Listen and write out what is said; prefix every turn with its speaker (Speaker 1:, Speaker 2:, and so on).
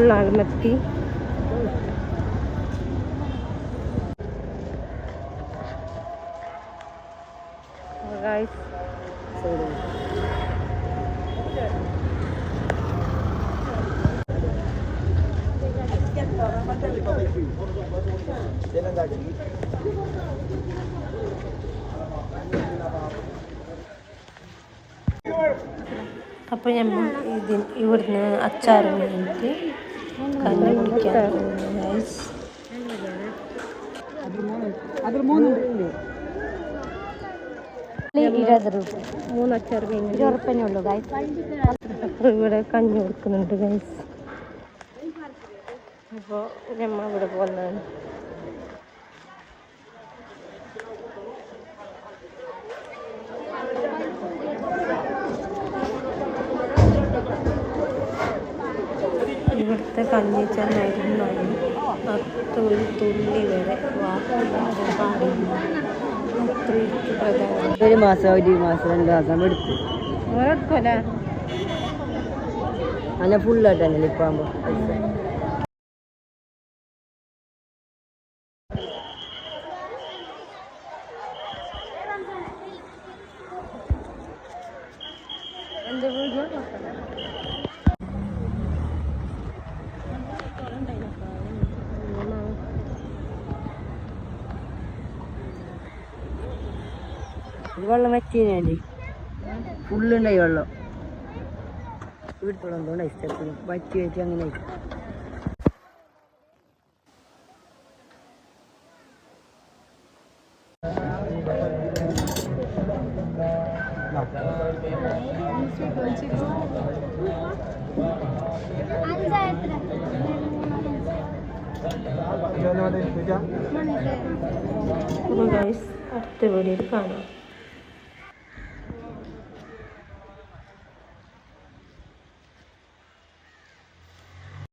Speaker 1: Full ആൽമത്തി. അപ്പോൾ നമ്മൾ ഇവിടുന്ന് അച്ചാർ വേണ്ടിയിട്ട് കഞ്ഞി കുടിക്കാൻ പോകുന്നു ഗൈസ്. മൂന്ന് അച്ചാർ ഉറപ്പന്നെ ഉള്ളൂ ഗൈസ്. അപ്പോൾ ഇവിടെ കഞ്ഞി കൊടുക്കുന്നുണ്ട് ഗൈസ്. അപ്പോൾ നമ്മൾ ഇവിടെ പോകുന്നതാണ്. ഇവിടുത്തെ കഞ്ഞിച്ചാൽ മരുന്നാണ്. അത്ര ഒരു തുള്ളി വരെ വാക്കില്ലാതെ പാടില്ല. അത്രയ്ക്ക് പ്രധാനം.
Speaker 2: ഒരു മാസം 2 മാസം എടുക്കും.
Speaker 1: എടുക്കുമല്ലേ?
Speaker 2: അങ്ങനെ ഫുള്ളായിട്ടല്ലേ ഇപ്പം ആകുമ്പോൾ.
Speaker 1: എൻ്റെ വീഡിയോ
Speaker 2: വെള്ളം വെച്ചതിനാണ്ടി ഫുള്ളുണ്ടായി വെള്ളം. വീട്ടിലുള്ള എന്തുകൊണ്ടായി സ്റ്റെപ്പിന് വറ്റി വെച്ച് അങ്ങനെ
Speaker 1: അടുത്ത വീഡിയോയിൽ കാണാം.